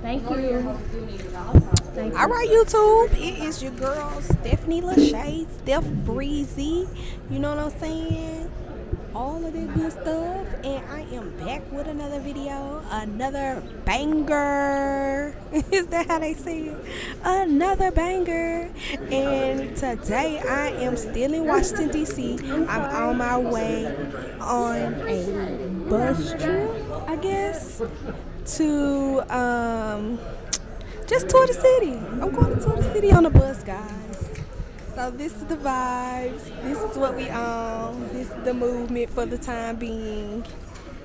Thank you. All right, YouTube. It is your girl, Stephanielashea, Steph Breezy. You know what I'm saying? All of that good stuff. And I am back with another video. Another banger. Is that how they say it? Another banger. And today I am still in Washington, D.C. I'm on my way on a bus trip, I guess, to just tour the city. I'm going to tour the city on a bus, guys. So this is the vibes. This is what we own. This is the movement for the time being.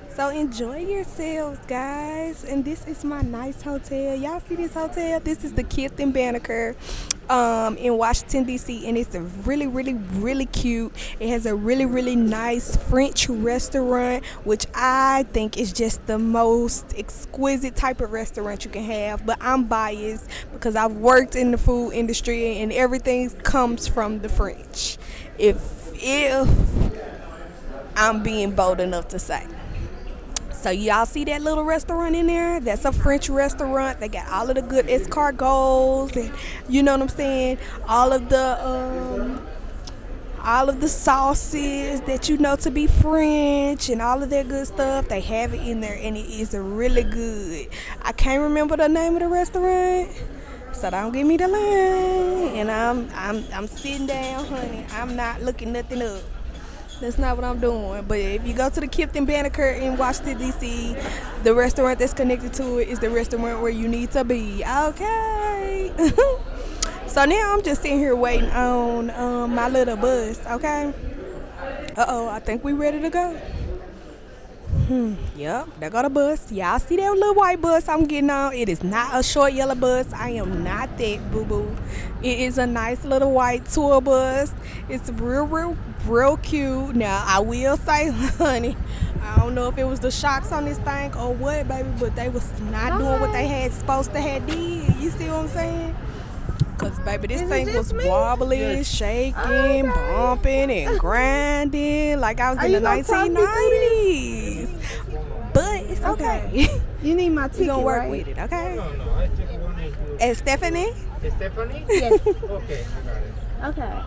So enjoy yourselves, guys. And this is my nice hotel. Y'all see this hotel? This is the Clifton Banneker in Washington, D.C. And it's a really, really, really cute. It has a really, really nice French restaurant, which I think is just the most exquisite type of restaurant you can have. But I'm biased because I've worked in the food industry and everything comes from the French. If I'm being bold enough to say. So y'all see that little restaurant in there? That's a French restaurant. They got all of the good escargots and you know what I'm saying? All of the sauces that you know to be French and all of that good stuff. They have it in there and it is really good. I can't remember the name of the restaurant, so don't give me the line. And I'm sitting down, honey. I'm not looking nothing up. That's not what I'm doing. But if you go to the Clifton Banneker in Washington, D.C., the restaurant that's connected to it is the restaurant where you need to be. Okay. So now I'm just sitting here waiting on my little bus, okay? Uh-oh, I think we ready to go. Yep, there go the bus. Y'all see that little white bus I'm getting on? It is not a short yellow bus. I am not that, boo-boo. It is a nice little white tour bus. It's real cute. Now, I will say, honey, I don't know if it was the shocks on this thing or what, baby, but they was not doing what they had supposed to have did. You see what I'm saying? Because, baby, this thing was wobbling, shaking, bumping, and grinding like I was in the 1990s. But it's okay. You need my ticket, we gonna work right? with it, okay? No, I check one and two. And Stephanie? Stephanie? Yes. Okay, I got it. Okay.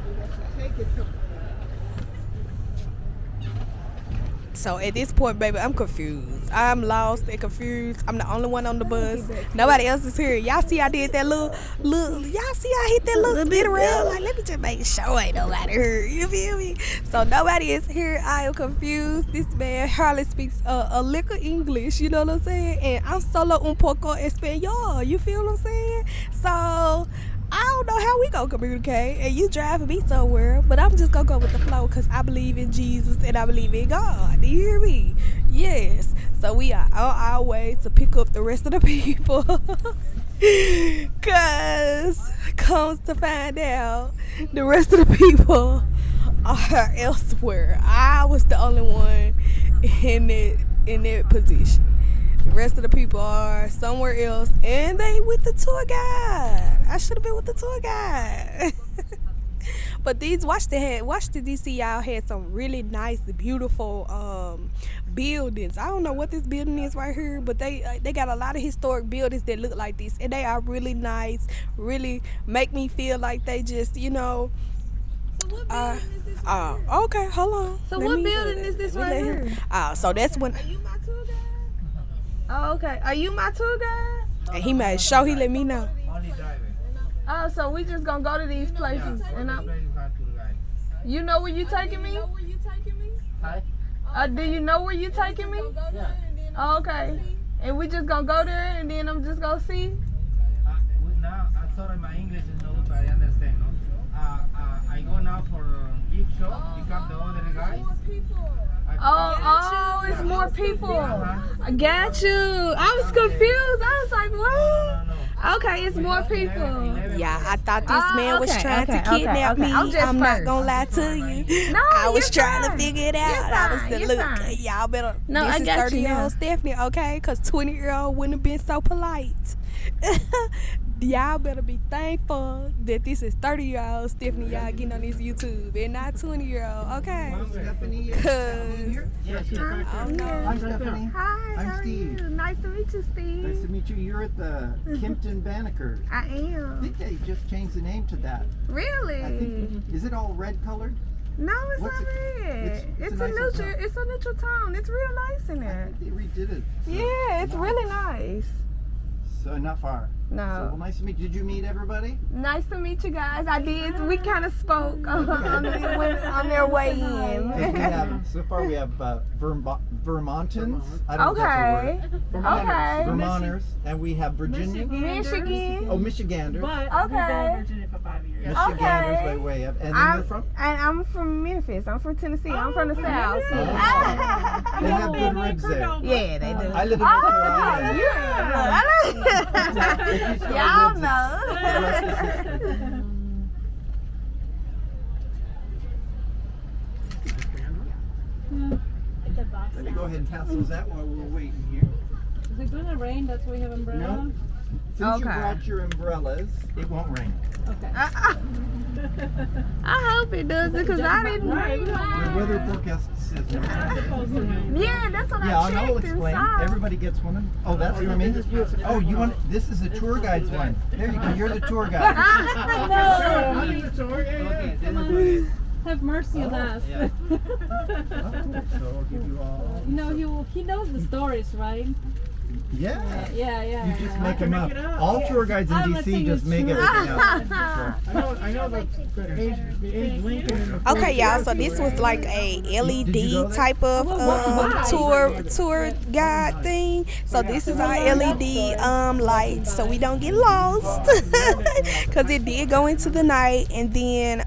So at this point, baby, I'm confused. I'm lost and confused. I'm the only one on the bus. Nobody else is here. Y'all see I did that little y'all see I hit that little spin around? Like, let me just make sure ain't nobody here. You feel me? So nobody is here. I am confused. This man hardly speaks a lick of English. You know what I'm saying? And I'm solo un poco español. You feel what I'm saying? So I don't know how we gonna communicate, and you driving me somewhere, but I'm just gonna go with the flow because I believe in Jesus and I believe in God. Do you hear me? Yes. So we are on our way to pick up the rest of the people. Cause comes to find out, the rest of the people are elsewhere. I was the only one in that position. The rest of the people are somewhere else, and they with the tour guide. I should have been with the tour guide. But these Washington D.C. y'all had some really nice, beautiful buildings. I don't know what this building is right here, but they got a lot of historic buildings that look like this, and they are really nice. Really make me feel like they just, you know. So what building is this? Okay, hold on. So what building is this right here? So that's when. Are you my tour guide? Oh, okay. Are you my tour guide? And he made sure he let me know. Only driving. Oh, so we just gonna go to these places, and you know where you taking me? Hi? Do you know where you taking me? Yeah. Oh, okay. And we just gonna go there, and then I'm just gonna see. Now, I'm sorry, my English is not good, but I understand. No? I go now for a gift shop, pick up the other guys. Oh, it's more people. I got you. I was confused. I was like, what? Okay, it's more people. Yeah, I thought this man was trying to kidnap me. I'm not gonna lie to you. No, I was you're trying fine. to figure it out. You're I was fine. the You're look. fine. Y'all better. No, this I is got you 30-year-old now. Stephanie, okay? Because 20-year-old wouldn't have been so polite. Y'all better be thankful that this is 30-year-old Stephanie y'all getting on this YouTube and not 20-year-old, okay? Stephanie. Cause Yeah, she's back oh, there. no. Hi, Stephanie. Hi, I'm how are Steve. you? Nice to meet you, Steve. Nice to meet you. You're at the Kimpton Banneker. I I am. think they just changed the name to that. Really? I think, is it all red colored? No, it's What's not it- red. it's It's a a nicer neutral. tone. It's a neutral tone. It's real nice in I there. think they redid it. Yeah, it's really nice. So not far. So, well, No, nice to meet you. Did you meet everybody? nice to meet you guys. I did. We kind of spoke on their way in. We have, so far we have Vermontans. I don't know if Okay. that's a word. Okay. Vermonters. And we have Virginians. Michigan. Oh, Michiganders. But Okay. we've been in Virginia for 5 years. Michiganders Okay. by way of. And then you're from? I'm from Memphis. I'm from Tennessee. I'm from the South. They have good ribs there. Yeah, they do. I live in North Oh, Carolina. yeah. If you smell Y'all ribs, know. the rest is history. Let me go ahead and pass those out while we're waiting here. Is it gonna rain? That's why we have umbrella? No. Since you Okay. brought your umbrellas, it won't rain. Okay. I hope it does because I didn't. The weather forecast says no. Yeah, that's what Yeah, I and I'll checked explain. inside. Everybody gets one of them. Oh, that's your me? Oh, you want? This is the tour guide's one. There you go. You're the tour guide. Okay, then Have mercy on us. yeah. Oh, cool. So I'll give you all. You know, he knows the stories, right? Yeah. Yeah. You just make them up. All tour guides in I'm not DC saying just it's make true. everything up. I know the age Lincoln and the okay, y'all. So this was like a Did you go LED there? type of tour guide thing. So this is our LED light, so we don't get lost, cause it did go into the night. And then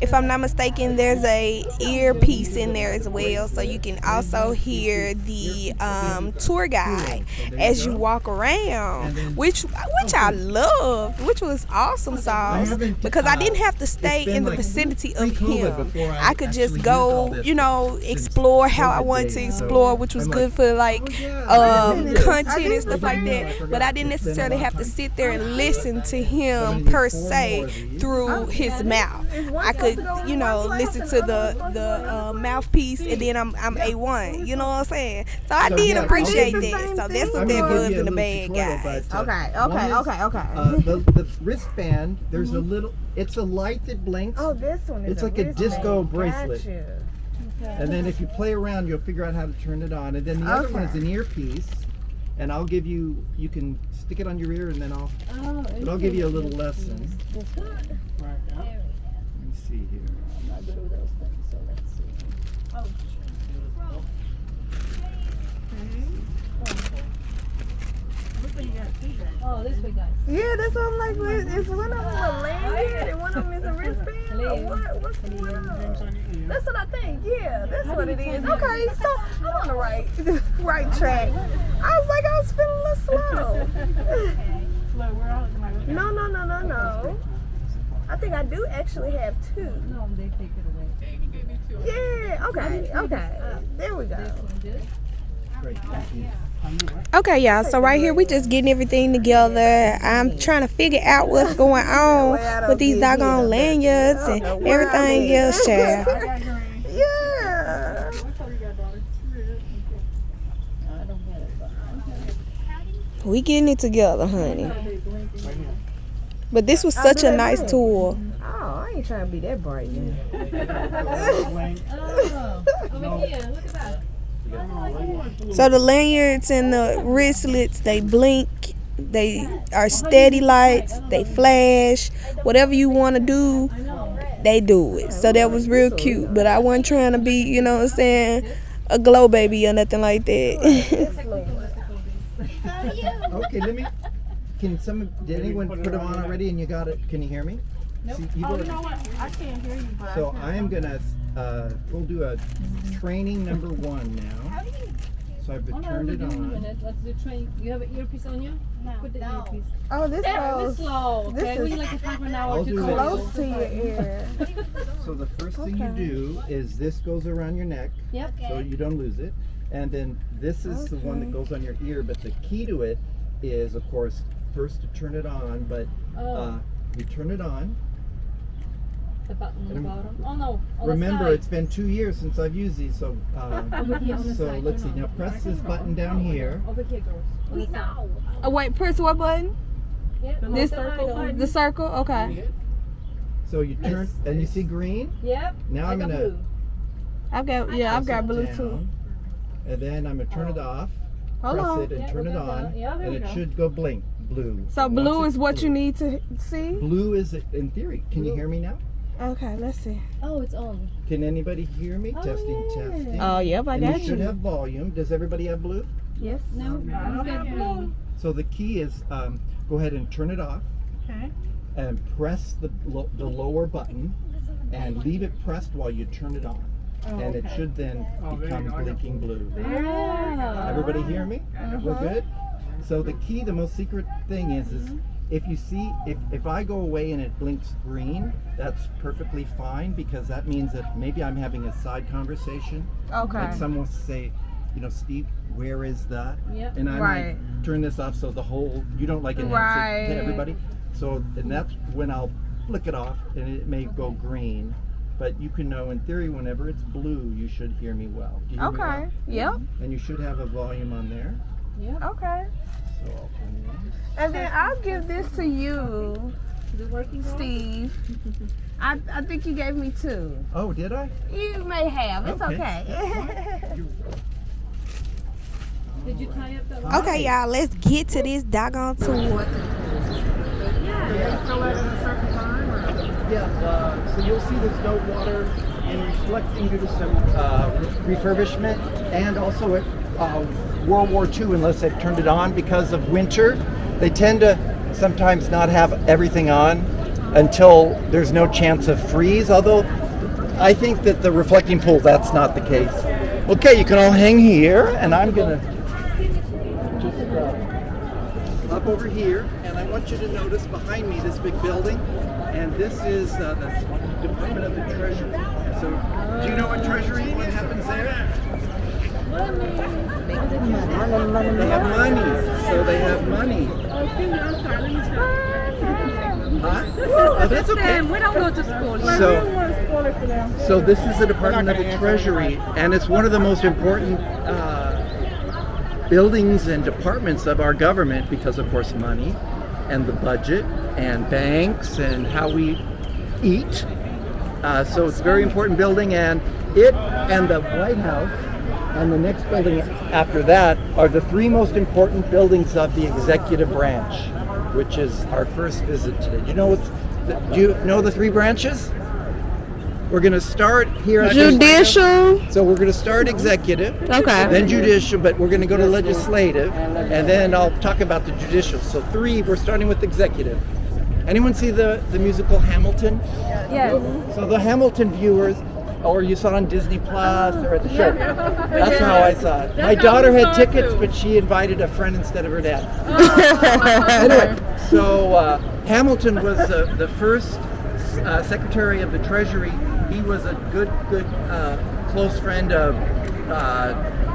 if I'm not mistaken, there's a earpiece in there as well, so you can also hear the tour guide as you walk around, which I loved, which was awesome sauce, because I didn't have to stay in the vicinity of him. I could just go, explore how I wanted to explore, which was good for like content and stuff like that. But I didn't necessarily have to sit there and listen to him per se through his mouth. I could, listen to the mouthpiece, and then I'm A1. You know what I'm saying? So I did appreciate that. So that's what that was in the bag, guys. Okay. The wristband, there's a little, it's a light that blinks. Oh, this one is It's like a disco bracelet. Gotcha. And then if you play around, you'll figure out how to turn it on. And then the other one is an earpiece. And I'll give you, you can stick it on your ear and then I'll give you a little lesson. Let me see here. Oh, this way, guys. Yeah, that's what I'm like. Is one of them a lanyard and one of them is a wristband? Or what? What's going on? That's what I think. Yeah, that's what it is. Okay, so I'm on the right track. I was like, I was feeling a little slow. No. I think I do actually have two. No, they take it away. Yeah. Okay. There we go. Great, thank you. Okay, y'all. So right here, we just getting everything together. I'm trying to figure out what's going on with these doggone lanyards and everything else, child. Yeah. We getting it together, honey. But this was such a nice tour. Oh, I ain't trying to be that bright now. Oh, over here. Look at that. So the lanyards and the wristlets, they blink. They are steady lights. They flash. Whatever you want to do, they do it. So that was real cute. But I wasn't trying to be, you know what I'm saying, a glow baby or nothing like that. Okay, did anyone put them on already and you got it? Can you hear me? Nope. See, you go- what? I can't hear you, but So I am gonna, we'll do a training number 1 now. So I've turned it on. Let's do train. You have an earpiece on you? No. Put the earpiece. Oh, this There, goes this slow. this Okay, we is need like a half an hour I'll to do go. it. close to your ear. So the first thing you do is this goes around your neck, Yep. so you don't lose it. And then this is the one that goes on your ear, but the key to it is, of course, first to turn it on, but you turn it on. The button on the bottom. Oh no. On Remember, the side. it's been 2 years since I've used these, so Over here on the so side. let's see. Now press this button down here. Over here, girls. We know. Oh, wait, press what button? Yep. This circle. the circle? Okay. So you turn, and you see green. Yep. Now I'm gonna blue. I've got press it blue too. down, and then I'm gonna turn it off. Hold Press on. it and Yeah, turn we'll it go on, down. Yeah, there and we it go. should go blink blue. So Once blue it's is what you blue. need to see? Blue is in theory. Can you hear me now? Okay, let's see. Oh, it's on. Can anybody hear me? Oh, Testing, yeah. testing. Oh, yep, I and got you should you. have volume. Does everybody have blue? Yes. No, he's got blue. So the key is go ahead and turn it off. Okay. And press the lower button and leave it pressed while you turn it on. And it should then become blinking blue. Ah. Everybody hear me? We're good? So the key, the most secret thing is if you see, if I go away and it blinks green, that's perfectly fine, because that means that maybe I'm having a side conversation. Okay. Like someone will say, you know, Steve, where is the? Yep. And I Right. might turn this off so the whole, you don't like it Right. to everybody. So, and that's when I'll flick it off and it may go green. But you can know in theory whenever it's blue, you should hear me well. Do you hear me Okay. well? Yep. And you should have a volume on there. Okay. So I'll turn it on. And then I'll give this to you, Is it working, girl? Steve. I think you gave me 2. Oh, did I? You may have. It's okay. Did you tie up the Okay, y'all, let's get to this doggone tour. Yeah, so you'll see there's no water and reflecting due to some refurbishment, and also at World War II, unless they've turned it on because of winter, they tend to sometimes not have everything on until there's no chance of freeze, although I think that the reflecting pool, that's not the case. Okay, you can all hang here, and I'm gonna just up over here, and I want you to notice behind me this big building, and this is the Department of the Treasury. So, do you know what Treasury? What happens there? They have money. So they have money. Oh, excuse me, I'm sorry. Let me check. Huh? Oh, that's okay. We don't go to school. So, so this is the Department of the Treasury, and it's one of the most important buildings and departments of our government because, of course, money and the budget and banks and how we eat. So it's a very important building, and it and the White House and the next building after that are the 3 most important buildings of the executive branch, which is our first visit today. Do you know the 3 branches? We're going to start here at Judicial. So we're going to start executive, Okay. then judicial, but we're going to go to legislative, and then I'll talk about the judicial. So 3, we're starting with executive. Anyone see the musical Hamilton? Yes. So the Hamilton viewers, or you saw it on Disney Plus or at the show. That's how I saw it. My daughter had tickets, but she invited a friend instead of her dad. Anyway, so Hamilton was the first Secretary of the Treasury. He was a good close friend of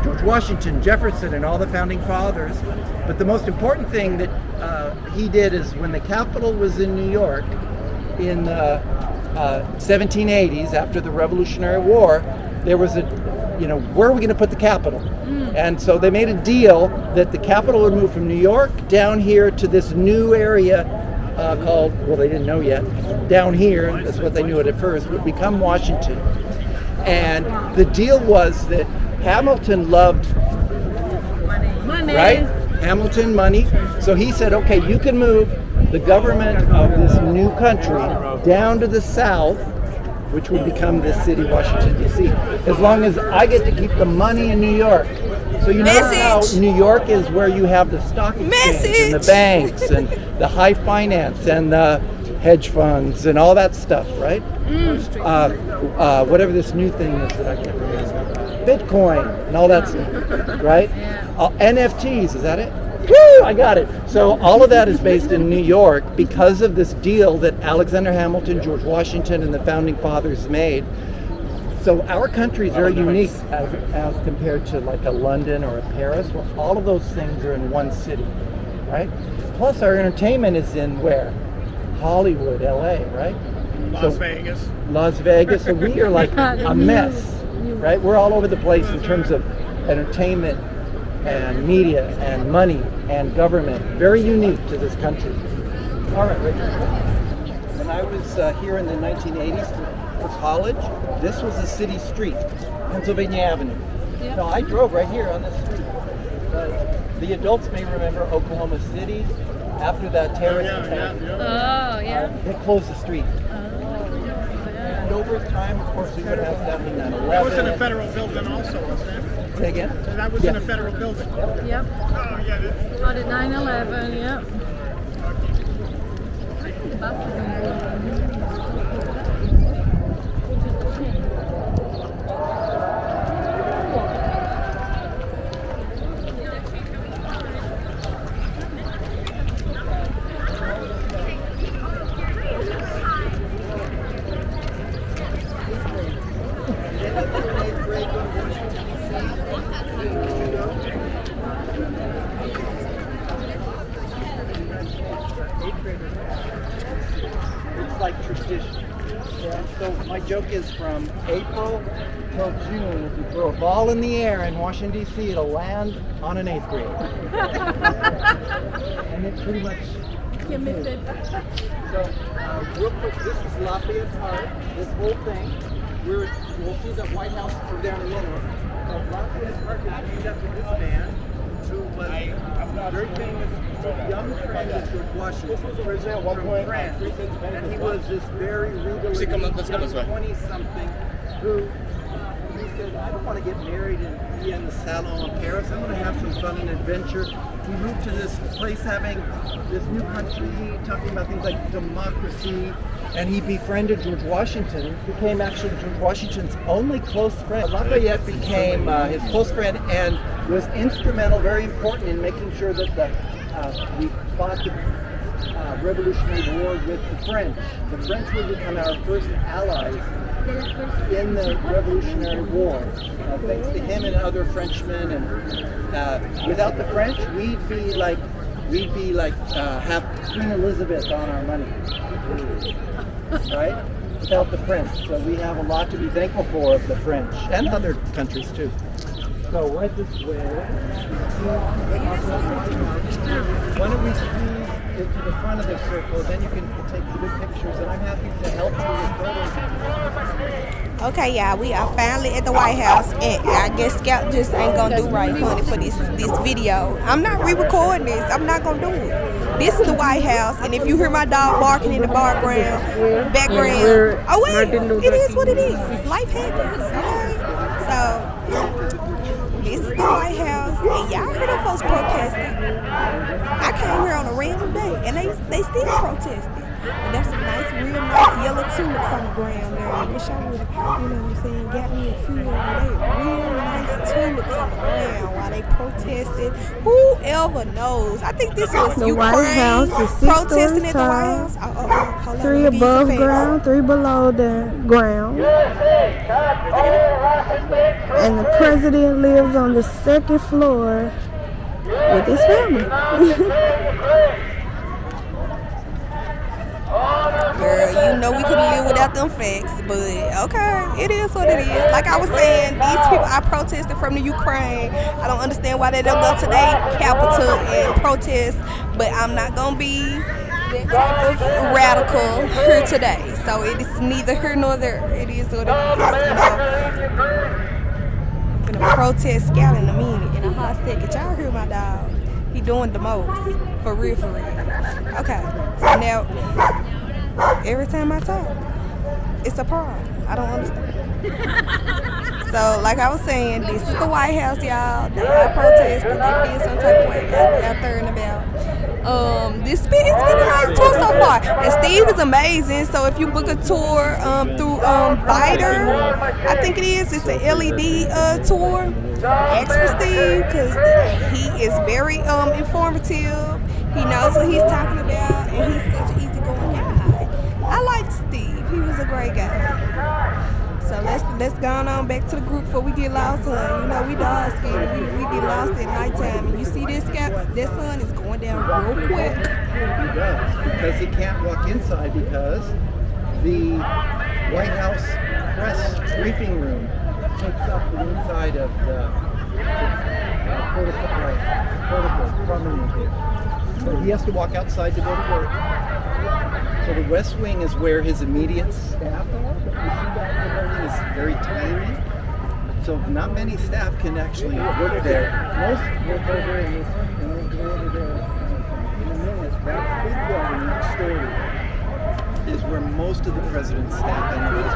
George Washington, Jefferson, and all the founding fathers. But the most important thing that he did is when the Capitol was in New York in 1780s, after the Revolutionary War, there was where are we going to put the Capitol? And so they made a deal that the Capitol would move from New York down here to this new area called, well, they didn't know yet, down here, that's what they knew it at first, would become Washington. And the deal was that Hamilton loved money, right? Hamilton, money. So he said, okay, you can move the government of this new country down to the south, which would become this city, Washington, D.C., as long as I get to keep the money in New York. So you know how New York is where you have the stock exchange and the banks and the high finance and the hedge funds and all that stuff, right? Whatever this new thing is that I can't remember. Bitcoin and all that stuff, right? NFTs, is that it? Woo! I got it. So all of that is based in New York because of this deal that Alexander Hamilton, George Washington, and the founding fathers made. So our country is very unique as compared to like a London or a Paris, where all of those things are in one city. right? Plus our entertainment is in where? Hollywood, LA, right? Las Vegas. Las Vegas. So we are like a mess, right? We're all over the place in terms of entertainment and media and money and government. Very unique to this country. All right, Richard. When I was here in the 1980s for college, this was a city street, Pennsylvania Avenue. Yep. So I drove right here on this street. The adults may remember Oklahoma City. After that terrorist attack, Oh, yeah. they closed the street. And over time, of course, we would have stuff in 9/11. That was in a federal building also, wasn't it? Say again? So that was in a federal building. Yep. Oh, yeah. On the 9/11, yep. It's like tradition. Yeah. So my joke is from April till June, if you throw a ball in the air in Washington, D.C., it'll land on an 8th grade. And it pretty much is. So real quick, this is Lafayette Park, this whole thing. We'll see the White House from down in Lenore. So Lafayette Park is named after this man who was very famous young friend of George Washington, President from France. And he was this very regal 20-something who he said, I don't want to get married and be in the salon in Paris. I want to have some fun and adventure. He moved to this place having this new country, talking about things like democracy, and he befriended George Washington, became actually George Washington's only close friend. Lafayette became his close friend and was instrumental, very important in making sure that we fought the Revolutionary War with the French. The French would become our first allies in the Revolutionary War, thanks to him and other Frenchmen. And without the French, we'd be like have Queen Elizabeth on our money, right? Without the French, so we have a lot to be thankful for of the French and other countries too. So right this way. Why don't we squeeze into the front of the circle, then you can take good pictures, and I'm happy to help you with photos. Okay, y'all, we are finally at the White House, and I guess Scout just ain't gonna do right, honey, for this video. I'm not re-recording this. I'm not gonna do it. This is the White House, and if you hear my dog barking in the background, oh wait, it is what it is. Life happens, okay? So this is the White House, and y'all heard them folks protesting. I came here on a random day, and they still protesting. And there's some nice, real nice yellow tulips on the ground there. I wish I would have, you know what I'm saying, got me a few over there. Real nice tulips on the ground while they protested. Whoever knows? I think this was The Ukraine White House is 6 protesting at stories the White tall. House. Hold on, 3 let me get above some ground, 3 below the ground. And the president lives on the 2nd floor with his family. Girl, you know we couldn't live without them facts, but okay, it is what it is. Like I was saying, these people I protested from the Ukraine. I don't understand why they don't go to their capital and protest, but I'm not gonna be that type of radical here today. So it is neither here nor there. It is what it is, you know. I'm gonna protest Scout in a minute, in a hot second. Y'all hear my dog? He doing the most, for real, for real. Okay, so now, every time I talk, it's a problem. I don't understand. So, like I was saying, this is the White House, y'all. They are protesting. They feel some type of way out there and about. It's been a nice tour so far. And Steve is amazing. So if you book a tour through Viter, I think it's an LED tour. Ask for Steve because he is very informative. He knows what he's talking about, and he's such an easygoing guy. I like Steve. He was a great guy. So let's let's go on back to the group before we get lost. You know, we dog scared. We get lost at nighttime. And you see this sun is going down real quick. He does, because he can't walk inside because the White House press briefing room takes up the inside of the protocol prominent here. So he has to walk outside to go to work. So the West Wing is where his immediate staff are. But you see that the building is very tiny. So not many staff can actually work there. Most work over in this, and they go over there in the middle. That big building next door is where most of the president's staff and his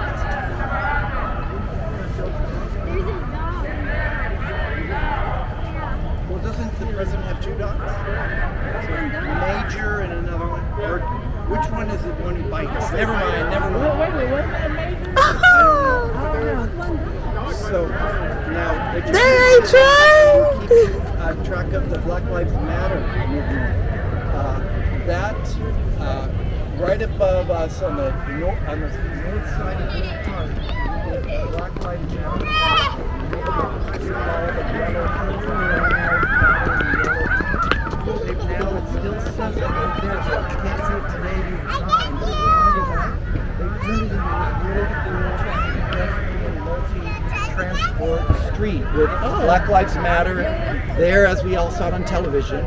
Well, doesn't the president have two dogs? So Major and another one? Or which one is the one who bites? Never mind. Wait, what's that Major? I don't know. So now They ain't trying. keep track of the Black Lives Matter movement. That right above us on the north side of this park, Black Lives Matter. Now it still says it right there, so you can't see it today. They turned it into this really multi-transport street with Black Lives Matter there, as we all saw it on television.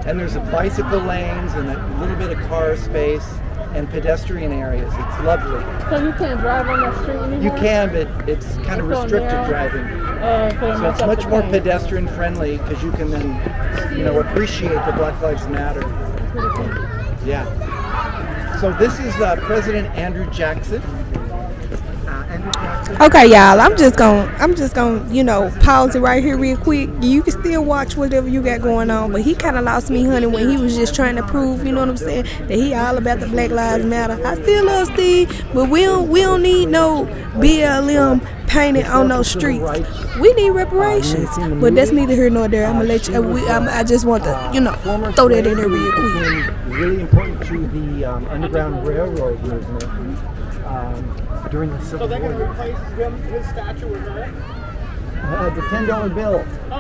And there's a bicycle lanes and a little bit of car space and pedestrian areas. It's lovely. So you can't drive on that street anymore? You can, but it's kind of restricted driving. So it's much more pedestrian friendly because you can then, appreciate the Black Lives Matter. Yeah. So this is President Andrew Jackson. Okay, y'all. I'm just gonna, pause it right here real quick. You can still watch whatever you got going on, but he kind of lost me, honey, when he was just trying to prove, you know what I'm saying, that he all about the Black Lives Matter. I still love Steve, but we don't need no BLM painted on those streets. We need reparations, but that's neither here nor there. I'm gonna let you. I just want to, throw that in there real quick. Really important to the Underground Railroad movement. During the Civil So they're going to War. replace his statue with that? The $10 bill. Oh,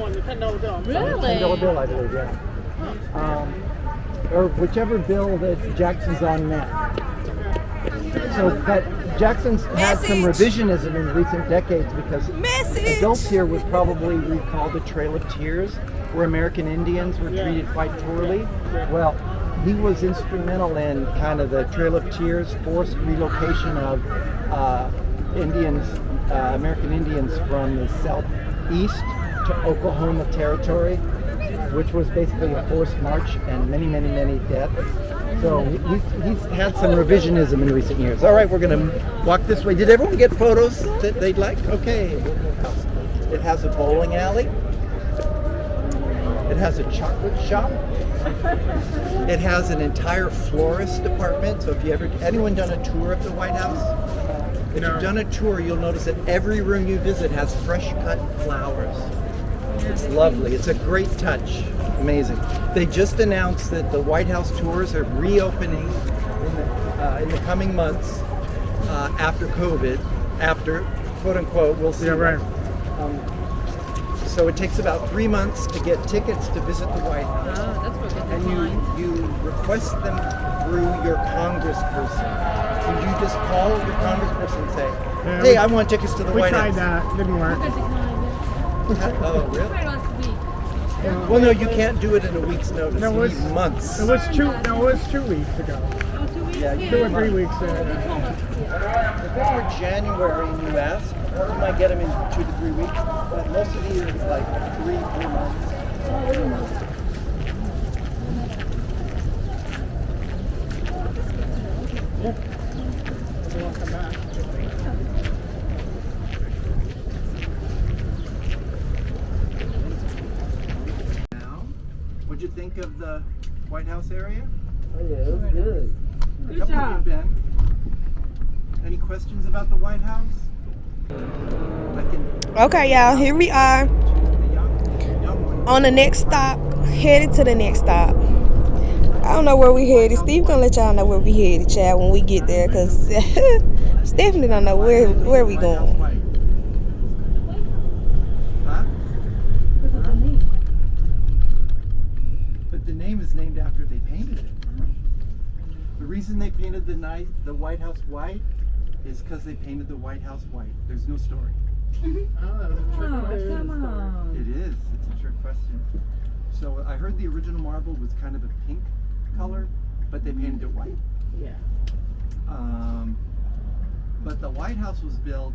on the $10 bill. Really? $10 bill, I believe, yeah. Or whichever bill that Jackson's on now. So that Jackson's had some revisionism in recent decades because adults here would probably recall the Trail of Tears, where American Indians were treated quite poorly. Well, he was instrumental in kind of the Trail of Tears forced relocation of American Indians from the southeast to Oklahoma Territory, which was basically a forced march and many, many, many deaths. So he's had some revisionism in recent years. All right, we're going to walk this way. Did everyone get photos that they'd like? Okay. It has a bowling alley. It has a chocolate shop. It has an entire florist department. So if anyone done a tour of the White House? If you've done a tour, you'll notice that every room you visit has fresh cut flowers. It's lovely. It's a great touch. Amazing. They just announced that the White House tours are reopening in the coming months after COVID. After, quote unquote, we'll see. Yeah, right. So it takes about 3 months to get tickets to visit the White House. That's what they And you request them through your congressperson. So you just call your congressperson and say, hey, I want tickets to the White House. We tried that. Didn't work. Oh, really? Well, no, you can't do it in a week's notice. No, You it need was- months. It was 2 weeks ago. Yeah, you 2 or need 3 months. weeks ago. If it were January and you ask, you might get them in 2 to 3 weeks. But most of these are like 3 months. Now, what'd you think of the White House area? Oh, yeah, it was good. A couple of you been. Any questions about the White House? I can Okay, y'all. Here we are the young one. on the next stop, headed to the next stop. I don't know where we headed. Steve gonna let y'all know where we headed, child, when we get there, cause Stephanie don't know where we going. Huh? But the name is named after they painted it. The reason they painted the White House white is because they painted the White House white. There's no story. Oh, that was a trick question. Come on. It is. It's a trick question. So I heard the original marble was kind of a pink color, but they painted it white. Yeah. But the White House was built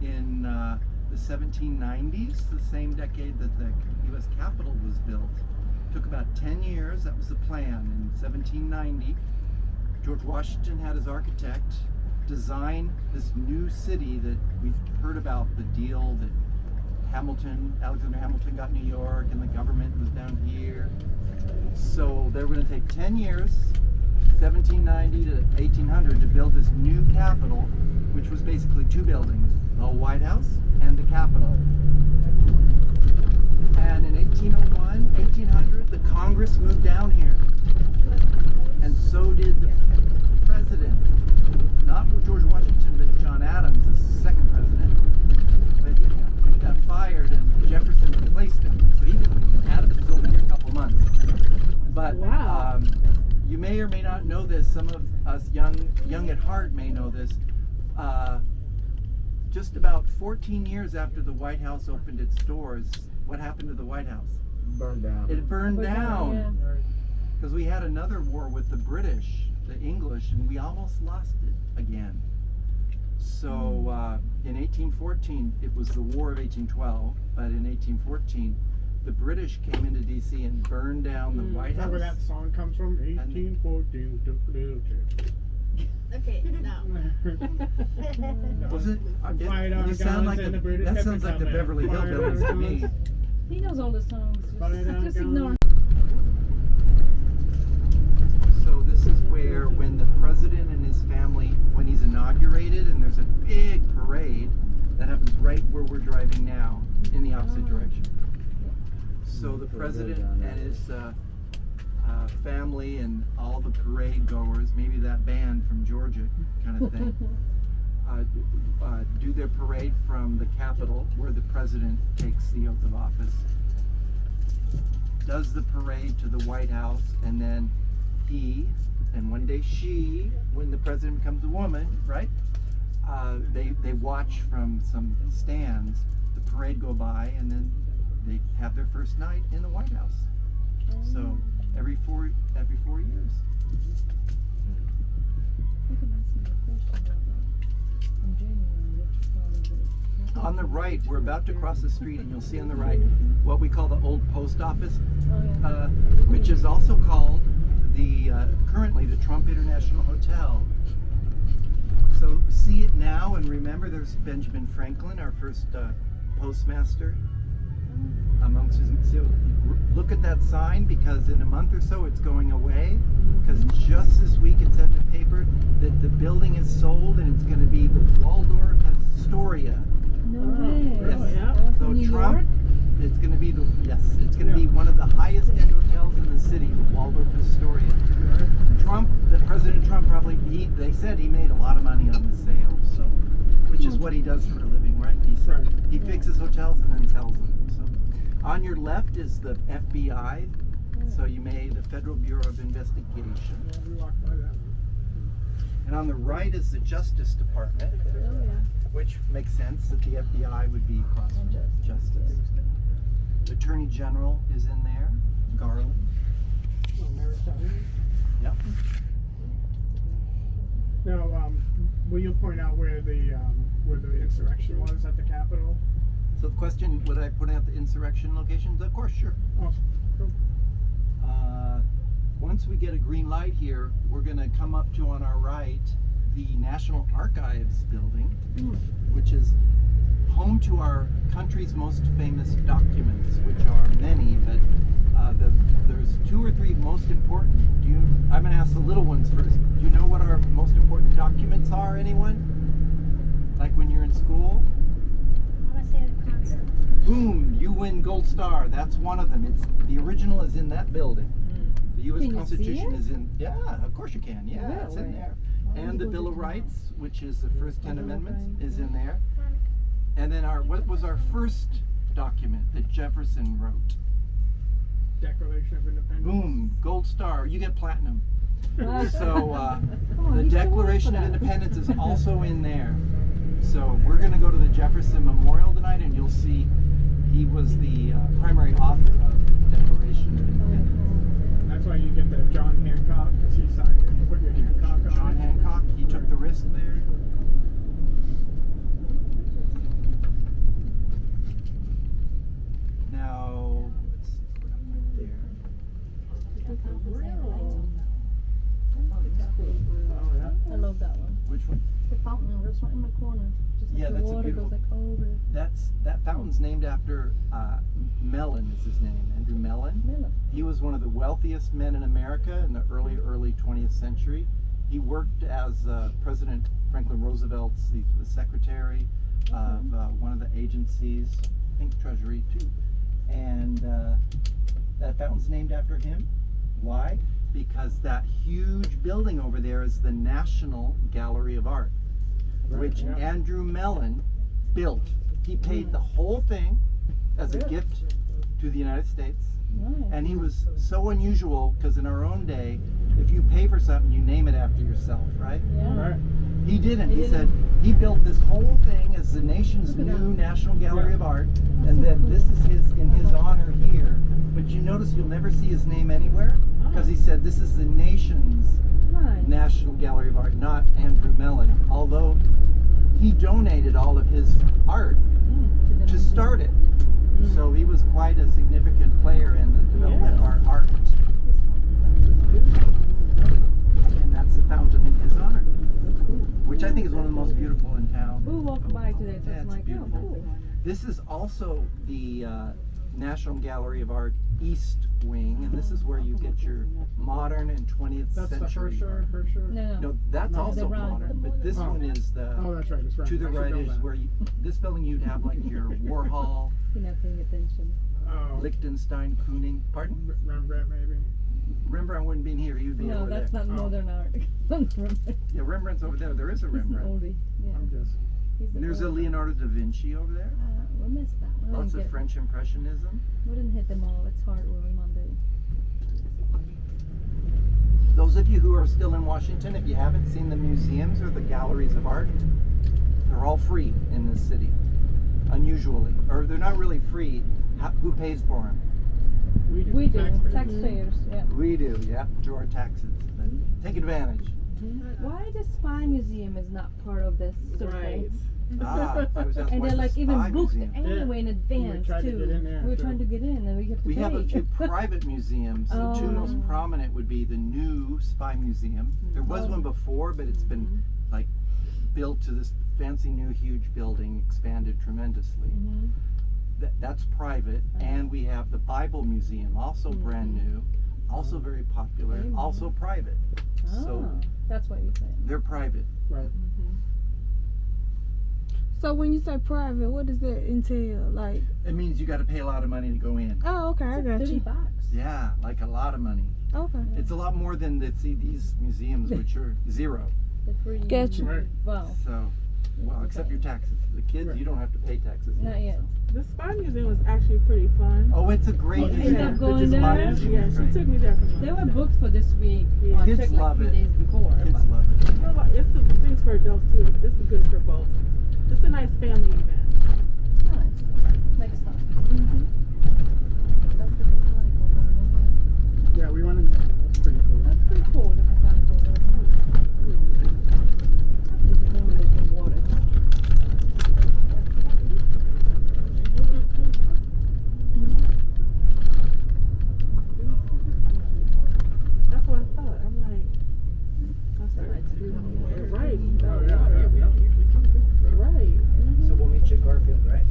in the 1790s, the same decade that the U.S. Capitol was built. Took about 10 years. That was the plan. In 1790, George Washington had his architect design this new city that we've heard about, the deal that Alexander Hamilton got New York and the government was down here. So they were going to take 10 years, 1790 to 1800, to build this new Capitol, which was basically two buildings, the White House and the Capitol. And in 1801, 1800, the Congress moved down here. And so did the president. Not George Washington, but John Adams, the second president. But he got fired and Jefferson replaced him. So Adams was only here a couple months. But you may or may not know this. Some of us young at heart may know this. Just about 14 years after the White House opened its doors, what happened to the White House? Burned down. It burned down. Yeah. Because we had another war with the British, the English, and we almost lost it again. So in 1814, it was the War of 1812, but in 1814, the British came into D.C. and burned down the White Is that House. where that song comes from? 1814. Okay, no. Was it? Fight on You sound like guns and the, the British that kept sounds like the coming. Beverly Fight on Hillbillies to me. guns. He knows all the songs. Just ignore. So this is where, when the president and his family, when he's inaugurated, and there's a big parade that happens right where we're driving now, in the opposite direction. So the president and his family and all the parade goers, maybe that band from Georgia kind of thing, do their parade from the Capitol, where the president takes the oath of office, does the parade to the White House, and then he, and one day she, when the president becomes a woman, right? They watch from some stands the parade go by, and then they have their first night in the White House. So every four years. On the right, we're about to cross the street, and you'll see on the right what we call the old post office, which is also called currently the Trump International Hotel. So see it now, and remember there's Benjamin Franklin, our first postmaster. Amongst his, so look at that sign, because in a month or so it's going away, because just this week it said in the paper that the building is sold and it's going to be the Waldorf Astoria. No way. Yes. So New Trump, York? it's going to be it's going to be one of the highest end hotels in the city, the Waldorf Astoria. President Trump they said he made a lot of money on the sale, so, which is what he does for a living, right? He fixes hotels and then sells them. So, on your left is the FBI, so the Federal Bureau of Investigation. Yeah, we walked by that. And on the right is the Justice Department, which makes sense that the FBI would be across from Justice. The Attorney General is in there, Garland. Yep. Now, will you point out where the insurrection was at the Capitol? So the question, would I point out the insurrection locations? Of course, sure. Oh, cool. Once we get a green light here, we're going to come up to, on our right, the National Archives building, which is home to our country's most famous documents, which are many, but there's two or three most important. I'm going to ask the little ones first. Do you know what our most important documents are, anyone? Like when you're in school? I want to say the constant. Boom, you win gold star. That's one of them. The original is in that building. The U.S. Can you see Constitution it? is in. Yeah, of course you can. Yeah, it's in Really? there. Why And would the you Bill go of to Rights, which is the first 10 Bill of amendments, Rights, is in there. And then what was our first document that Jefferson wrote? Declaration of Independence. Boom, gold star. You get platinum. So Come on, the you still work Declaration for of that. Independence is also in there. So we're going to go to the Jefferson Memorial tonight, and you'll see he was the primary author of the Declaration of Independence. That's why you get the John Hancock, because he signed it. You put your Hancock on John it. Hancock, he took the risk there. Now, let's see what I'm right there. Oh, yeah. I love that one. Which one? The fountain, just right in the corner. Just like Yeah, the that's a water beautiful- goes like over. That fountain's named after Mellon is his name, Andrew Mellon. Melon. He was one of the wealthiest men in America in the early 20th century. He worked as President Franklin Roosevelt's the secretary of one of the agencies, I think Treasury too. And that fountain's named after him. Why? Because that huge building over there is the National Gallery of Art, which yeah. Andrew Mellon built. He paid the whole thing as a gift to the United States. Nice. And he was so unusual because in our own day, if you pay for something, you name it after yourself, right? Yeah. Right. He didn't. He He said he built this whole thing as the nation's Look at new that. National Gallery of Art, and then this is in his honor here. But you notice you'll never see his name anywhere because he said this is the nation's Nice. National Gallery of Art, not Andrew Mellon. Although he donated all of his art Mm, to start it. So he was quite a significant player in the development of our art. And that's the fountain in his honor, which I think is one of the most beautiful in town. We walked by today, so Yeah, it's it's like, beautiful. oh, cool. This is also the National Gallery of Art East Wing, and this is where you get your modern and 20th That's the century art. Herscher. No. No, that's No, also the round- modern, but this Oh. one is Oh, the, that's right. That's right. to the I should right know is that. where this building you'd have like your Warhol, You're not paying attention. Oh, Liechtenstein, Kooning, pardon? Rembrandt maybe. Rembrandt wouldn't be in here, he would be No, over that's there. not Oh. modern art. Yeah, Rembrandt's over there. There is a He's an Rembrandt. oldie. Yeah. I'm just. He's And there's a oldie. Leonardo da Vinci over there. We missed that one. Lots of French Impressionism. We didn't hit them all. It's hard over Monday. Those of you who are still in Washington, if you haven't seen the museums or the galleries of art, they're all free in this city, unusually. Or they're not really free. Who pays for them? We do. We do. Taxpayers. Taxpayers, yeah. We do, yeah, through our taxes. But take advantage. Why the Spy Museum is not part of this circle? Right. I was asked And why they're the like even Spy booked Museum. anyway in advance tried to too. get in there, we were too. trying to get in and we have to We pay. have a few private museums. The two Oh. most prominent would be the new Spy Museum. There was one before, but it's been like built to this fancy new huge building, expanded tremendously. Mhm. That's private. And we have the Bible Museum, also brand new, also very popular, Very also private. So Ah, that's what you're saying. they're private. Right. So when you say private, what does that entail? Like, It means you got to pay a lot of money to go in. oh, okay, I got you. $30. Yeah, like a lot of money. Okay. It's a lot more than these museums, which are zero. The free. Gotcha. Right. Wow. So, well, except your taxes. The kids, you don't have to pay taxes. Not yet. The Spy Museum was actually pretty fun. Oh, it's a great Oh, you museum. end up The going Spy there? Museum Yeah, is she great. took me there for They were booked for this week. Yeah. I Kids checked like love a few it. days before. Kids but- love it. You know what? It's the things for adults too. It's good for both. It's a nice family event. Nice. Next time. That's the botanical garden. Yeah, we went in there. That's pretty cool. That's pretty cool, the botanical garden. There's more than water. That's what I thought. I'm like, that's right. Right. Oh, yeah. Right. So we'll meet you at Garfield, right?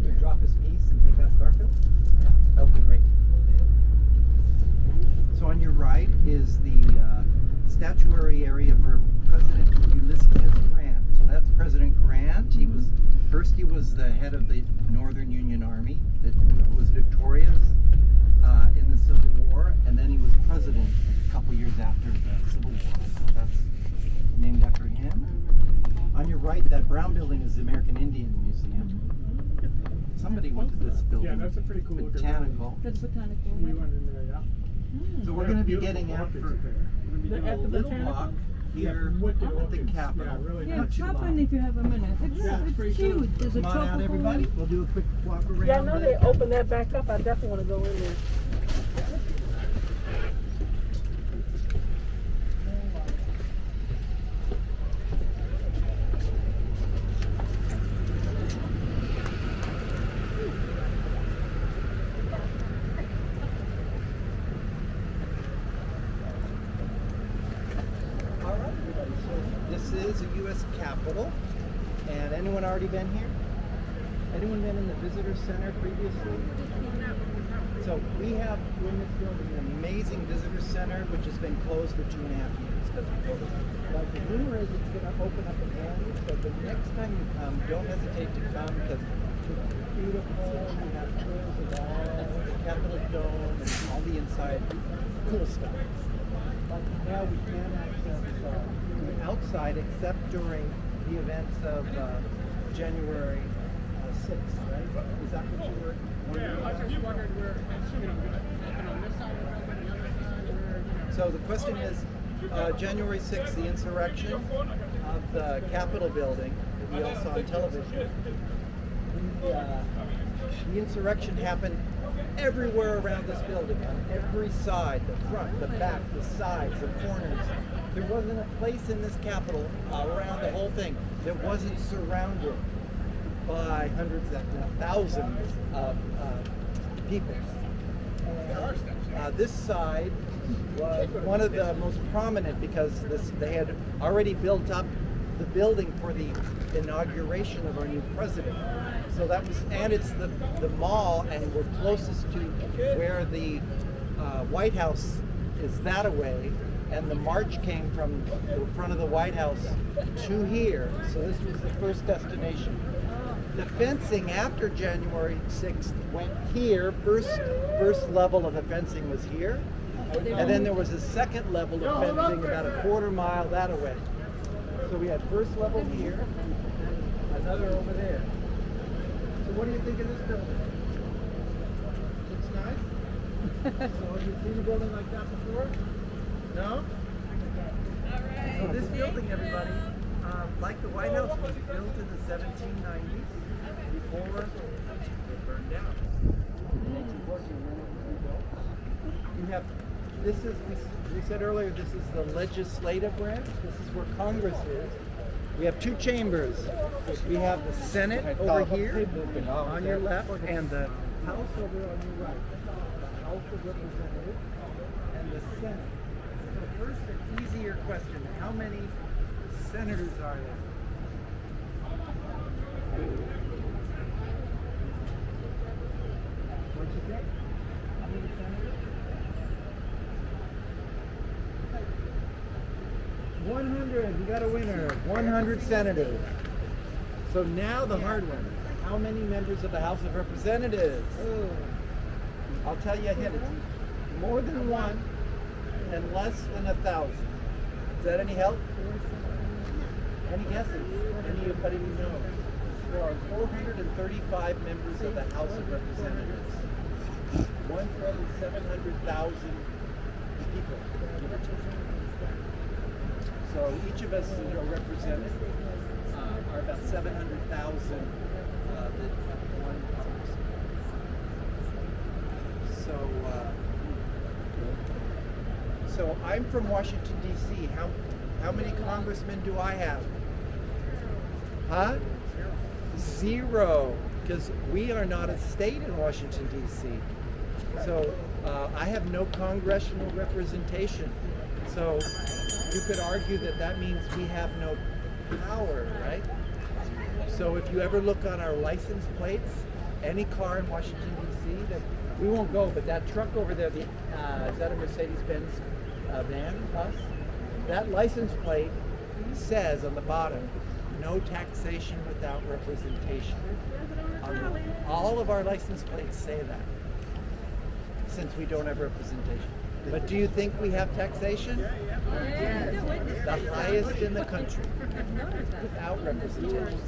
You drop us piece and pick up Garfield? Yeah. Okay, great. So on your right is the statuary area for President Ulysses Grant. So that's President Grant. He was the head of the Northern Union Army that was victorious in the Civil War, and then he was president after the Civil War, so that's named after him. On your right, that brown building is the American Indian Museum. Somebody went to this building. Yeah, that's a pretty cool looking Botanical. That's botanical. We went in there, yeah. So we're going to be getting out for At a the little botanical? walk here wicked at the orchids. Capitol. Yeah, really Yeah, nice. hop in if you have a minute. It's pretty cute. There's a Come on out, tropical. everybody. We'll do a quick walk around. Yeah, I know the they opened that back up. I definitely want to go in there. All right, everybody. So this is a U.S. Capitol. And anyone already been here? Anyone been in the visitor center previously? So we have in this building an amazing visitor center which has been closed for 2.5 years because of COVID. But the rumor is it's going to open up again. So the next time you come, don't hesitate to come because it's beautiful. We have tours of all the Capitol Dome and all the inside cool stuff. But now we can't access the outside except during the events of January 6th, right? Is that what you were wondering? Yeah, I was just wondering where, open on this side or open on the other side, or So the question is, January 6th, the insurrection of the Capitol building that we all saw on television. The insurrection happened everywhere around this building, on every side, the front, the back, the sides, the corners. There wasn't a place in this Capitol around the whole thing that wasn't surrounded by hundreds, if not thousands of people. This side was one of the most prominent because they had already built up the building for the inauguration of our new president. So that was, and it's the mall, and we're closest to where the White House is that away, and the march came from the front of the White House to here. So this was the first destination. The fencing after January 6th went here. First level of the fencing was here. And then there was a second level of fencing about a quarter mile that way. So we had first level here, and another over there. So what do you think of this building? Looks nice? So have you seen a building like that before? No? So this building, everybody, like the White House, was built in the 1790s before it burned down. You have, this is, we said earlier, this is the legislative branch. This is where Congress is. We have two chambers. We have the Senate over here on your left and the House over on your right. The House of Representatives and the Senate. So first, an easier question. How many senators are there? What'd you say? How many senators? 100. You got a winner. 100 senators. So now the hard one. How many members of the House of Representatives? I'll tell you ahead. It's more than one and less than 1,000. Is that any help? Any guesses? Anybody who knows? There are 435 members of the House of Representatives. One for every 700,000 people. So each of us represented are about 700,000 one So I'm from Washington, D.C. How many congressmen do I have? Huh? Zero. Because we are not a state in Washington, D.C. So I have no congressional representation. So you could argue that that means we have no power, right? So if you ever look on our license plates, any car in Washington, D.C., that we won't go, but that truck over there, is that a Mercedes-Benz van, bus? That license plate says on the bottom, no taxation without representation. All of our license plates say that, since we don't have representation. But do you think we have taxation? The highest in the country, without representation.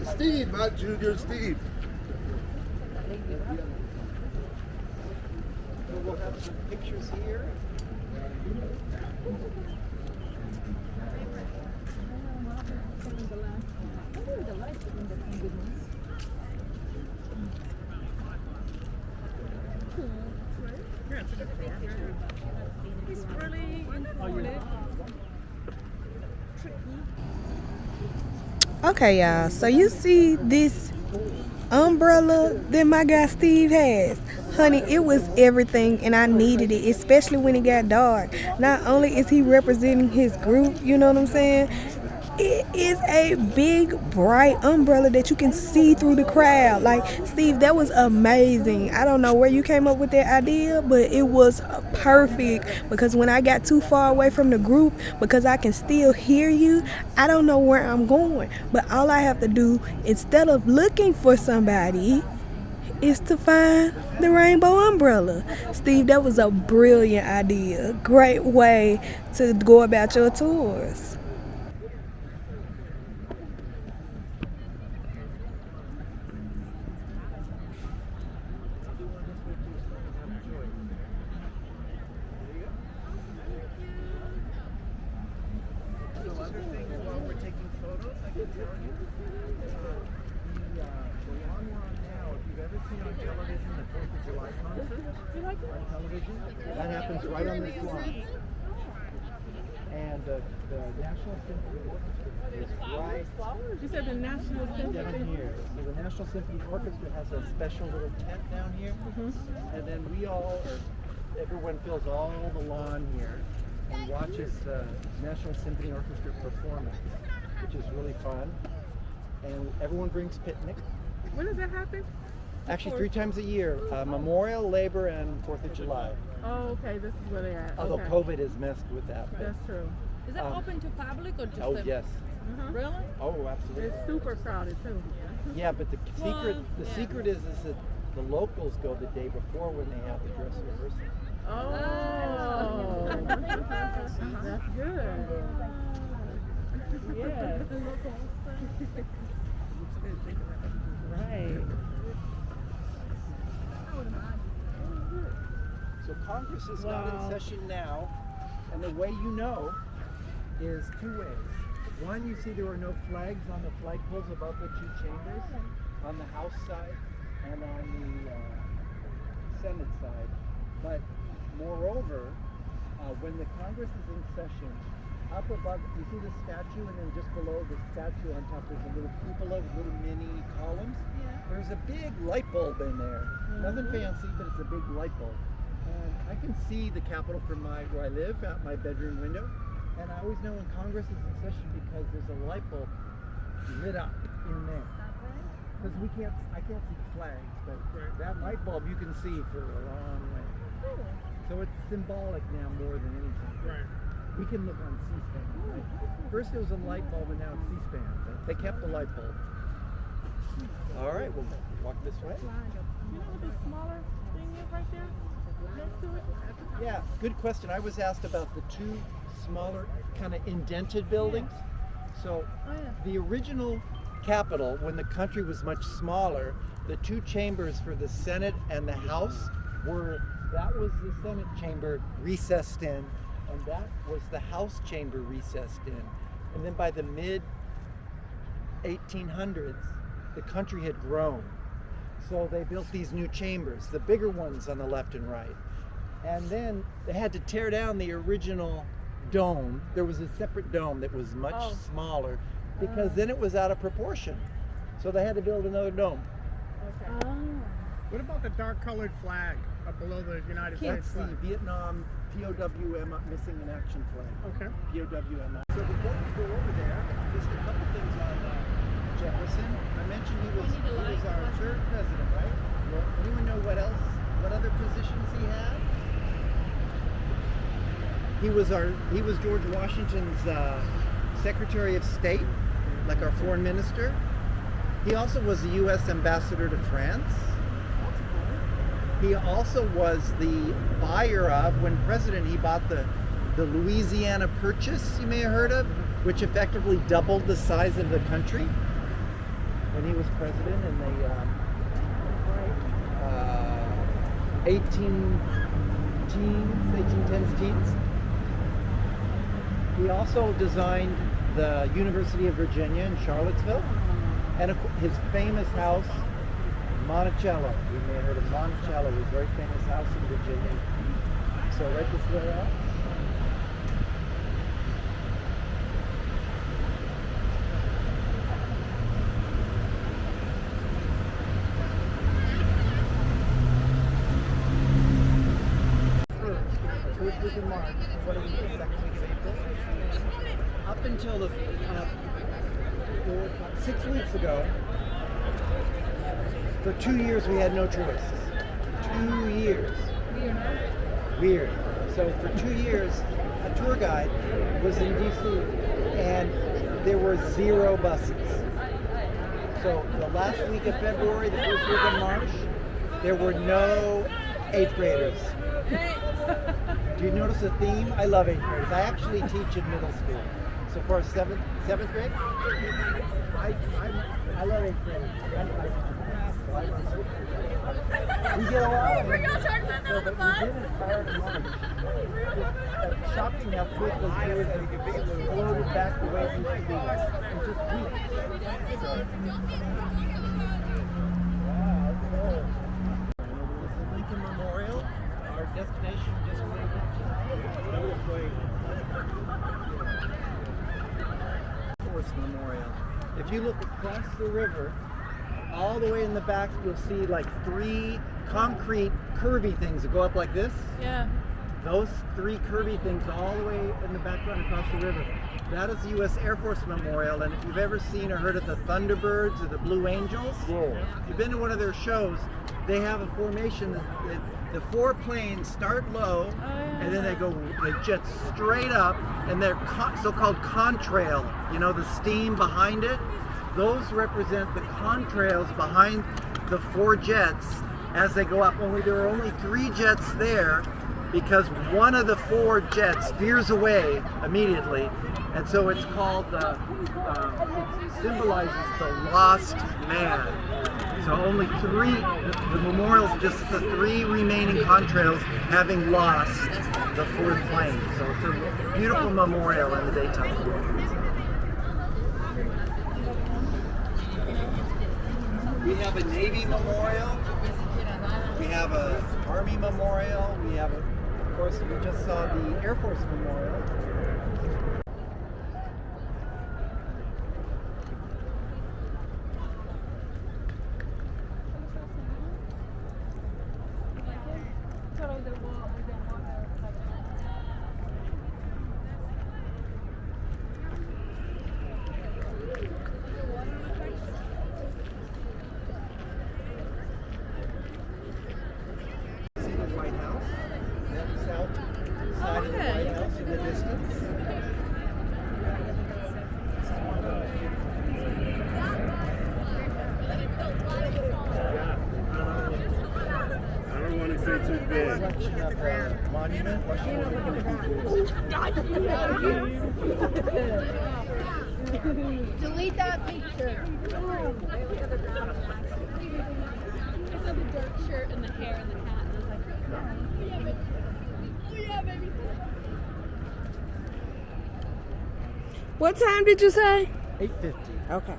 Steve, not Junior, Steve. So we'll have some pictures here. He's really informative. Okay, y'all. So you see this umbrella that my guy Steve has? Honey, it was everything, and I needed it, especially when it got dark. Not only is he representing his group, you know what I'm saying? It is a big, bright umbrella that you can see through the crowd. Like, Steve, that was amazing. I don't know where you came up with that idea, but it was perfect, because when I got too far away from the group, because I can still hear you, I don't know where I'm going. But all I have to do, instead of looking for somebody, is to find the rainbow umbrella. Steve, that was a brilliant idea. Great way to go about your tours. That happens right on this line. And the National Symphony Orchestra is right. You said the National Symphony? Down here. So the National Symphony Orchestra has a special little tent down here. And then everyone fills all the lawn here and watches the National Symphony Orchestra performance, which is really fun. And everyone brings picnic. When does that happen? Actually, 3 times a year, Memorial, Labor, and 4th of July. Oh, okay, this is where they're at. Although Okay. COVID has messed with that. But, That's true. Is it open to public or just? oh, yes. Really? Oh, absolutely. It's super crowded too. Yeah, but the secret is that the locals go the day before when they have the dress rehearsal. Oh, that's good. Yes. Right. So Congress is not in session now, and the way you know is 2 ways. One, you see there were no flags on the flagpoles above the 2 chambers, on the House side and on the Senate side. But moreover, when the Congress is in session, up above, you see the statue, and then just below the statue on top there's a little cupola with little mini columns. There's a big light bulb in there. Nothing fancy, but it's a big light bulb. And I can see the Capitol from where I live, out my bedroom window. And I always know when Congress is in session because there's a light bulb lit up in there. Because I can't see flags, but that light bulb you can see for a long way. So it's symbolic now more than anything. Right. We can look on C-SPAN. Right? First it was a light bulb, and now it's C-SPAN. They kept the light bulb. All right, we'll walk this way. You know what this smaller thing is right there? Next to it? Yeah, good question. I was asked about the 2 smaller kind of indented buildings. So the original Capitol, when the country was much smaller, the 2 chambers for the Senate and the House that was the Senate chamber recessed in, and that was the House chamber recessed in. And then by the mid 1800s, the country had grown. So they built these new chambers, the bigger ones on the left and right. And then they had to tear down the original dome. There was a separate dome that was much smaller, because then it was out of proportion. So they had to build another dome. Okay. What about the dark colored flag up below the United States That's the flag? Vietnam POWM missing in action flag. Okay. POWM. So before we go over there, just a couple things on Jefferson. I mentioned he was our 3rd president, right? Well, anyone know what other positions he had? He was George Washington's Secretary of State, like our foreign minister. He also was the U.S. ambassador to France. He also was the buyer of, when president, he bought the Louisiana Purchase, you may have heard of, which effectively doubled the size of the country when he was president in the 1810s, teens. He also designed the University of Virginia in Charlottesville, and his famous house, Monticello. You may have heard of Monticello, his very famous house in Virginia. So write this way out. First week in March, what are we, the second week of April? Up until the 6 weeks ago, for 2 years we had no tourists. 2 years. Weird. So for 2 years, a tour guide was in DC and there were 0 buses. So the last week of February, the first week of March, there were no 8th graders. Do you notice a theme? I love 8th graders. I actually teach in middle school. So for 7th grade, I love 8th graders. We get a lot of them. So, but we did it prior to March. It's shocking how quick those kids are loaded back the way it used to be. In just weeks. So. Wow, that's cool. This is Lincoln Memorial, our destination just Force Memorial. If you look across the river, all the way in the back, you'll see like 3 concrete curvy things that go up like this. Yeah. Those 3 curvy things all the way in the background across the river. That is the U.S. Air Force Memorial, and if you've ever seen or heard of the Thunderbirds or the Blue Angels, if you've been to one of their shows, they have a formation that the 4 planes start low, and then they jet straight up, and they're so-called contrail. You know, the steam behind it. Those represent the contrails behind the 4 jets as they go up. Only there are only 3 jets there because one of the 4 jets veers away immediately, and so it's called it symbolizes the lost man. So only 3. The memorial is just the 3 remaining contrails having lost the 4th plane. So it's a beautiful memorial in the daytime. We have a Navy memorial, we have an Army memorial, we have, of course, we just saw the Air Force memorial. Monument. Delete that picture. I saw the dark shirt and the hair and the hat, and I was like, oh yeah, baby. What time did you say? 8:50. Okay.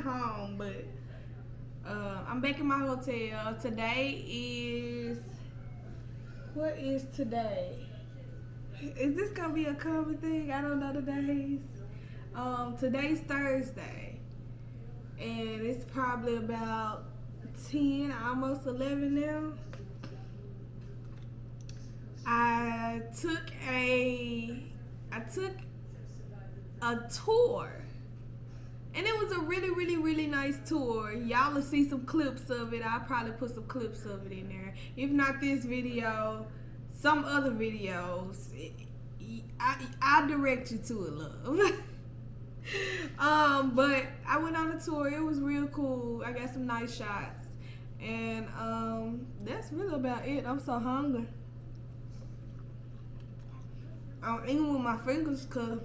not home, but I'm back in my hotel. Today is, what is today? Is this gonna be a common thing? I don't know the days. Today's Thursday, and it's probably about 10, almost 11 now. I took a tour, and it was a really nice tour. Y'all will see some clips of it. I'll probably put some clips of it in there. If not this video, some other videos. I'll direct you to it, love. But I went on a tour. It was real cool. I got some nice shots, and that's really about it. I'm so hungry. I'm eating with my fingers because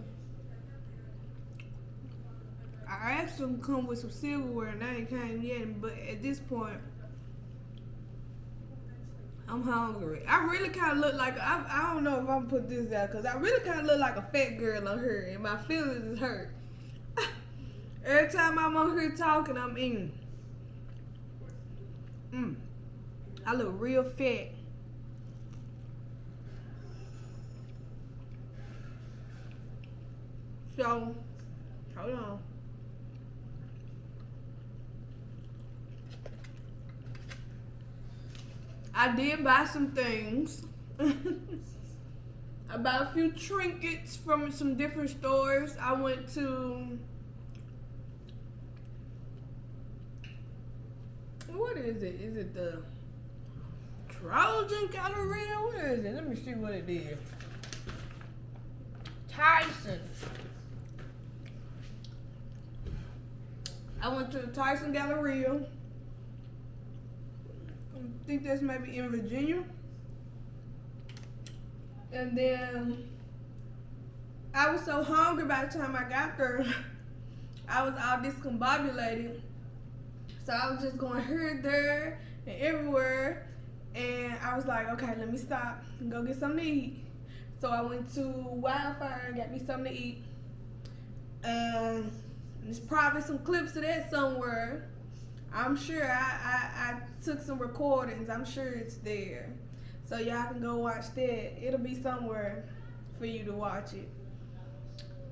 I asked them to come with some silverware and they ain't came yet. But at this point, I'm hungry. I really kind of look like, I don't know if I'm put this out, because I really kind of look like a fat girl on here, and my feelings is hurt. Every time I'm on here talking, I'm eating. I look real fat. So, hold on. I did buy some things. I bought a few trinkets from some different stores. I went to, what is it? Is it the Trojan Galleria? What is it? Let me see what it is. Tyson. I went to the Tyson Galleria. I think that's maybe in Virginia. And then I was so hungry by the time I got there. I was all discombobulated. So I was just going here, there, and everywhere. And I was like, okay, let me stop and go get something to eat. So I went to Wildfire and got me something to eat. There's probably some clips of that somewhere. I'm sure I took some recordings. I'm sure it's there. So y'all can go watch that. It'll be somewhere for you to watch it.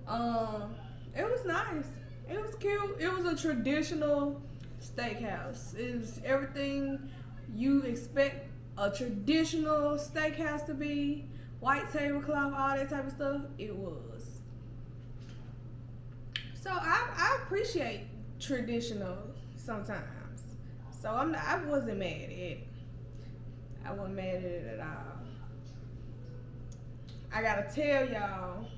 It was nice. It was cute. It was a traditional steakhouse. It was everything you expect a traditional steakhouse to be. White tablecloth, all that type of stuff. It was. So I appreciate traditional sometimes. So I wasn't mad at it. I wasn't mad at it at all. I gotta tell y'all,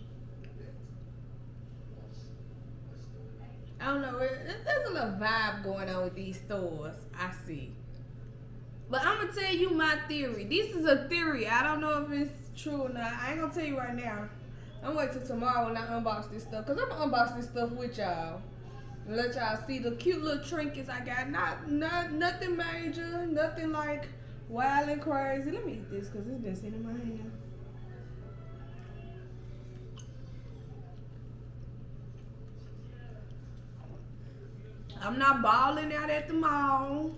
I don't know, there's a little vibe going on with these stores, I see. But I'm gonna tell you my theory. This is a theory. I don't know if it's true or not. I ain't gonna tell you right now. I'm waiting till tomorrow when I unbox this stuff. Because I'm gonna unbox this stuff with y'all. And let y'all see the cute little trinkets I got. Nothing major. Nothing like wild and crazy. Let me eat this because it's been sitting in my hand. I'm not balling out at the mall.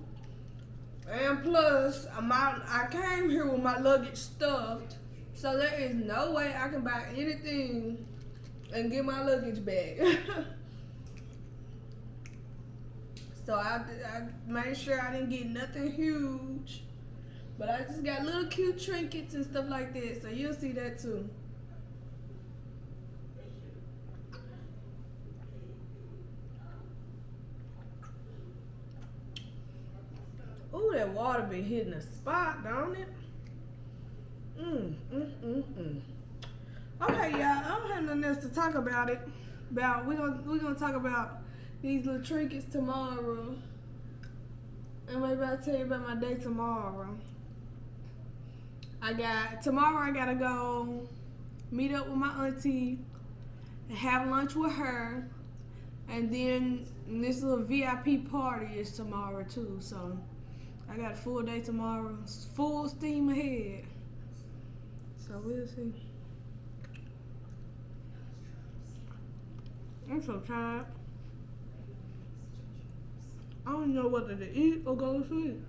And plus, I came here with my luggage stuffed. So there is no way I can buy anything and get my luggage back. So I made sure I didn't get nothing huge. But I just got little cute trinkets and stuff like that. So you'll see that too. Ooh, that water been hitting a spot, don't it? Okay, y'all. I don't have nothing else to talk about it. We're gonna talk about these little trinkets tomorrow, and maybe I'll tell you about my day tomorrow. Tomorrow I gotta go meet up with my auntie and have lunch with her, and then this little VIP party is tomorrow too. So I got a full day tomorrow, full steam ahead. So we'll see. I'm so tired. I don't know whether to eat or go to sleep.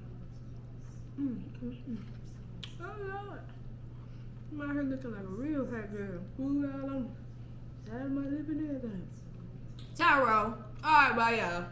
Oh Lord. I'm out here looking like a real fat girl. Food all on. That's my lip and everything. Tyro. Alright, bye y'all.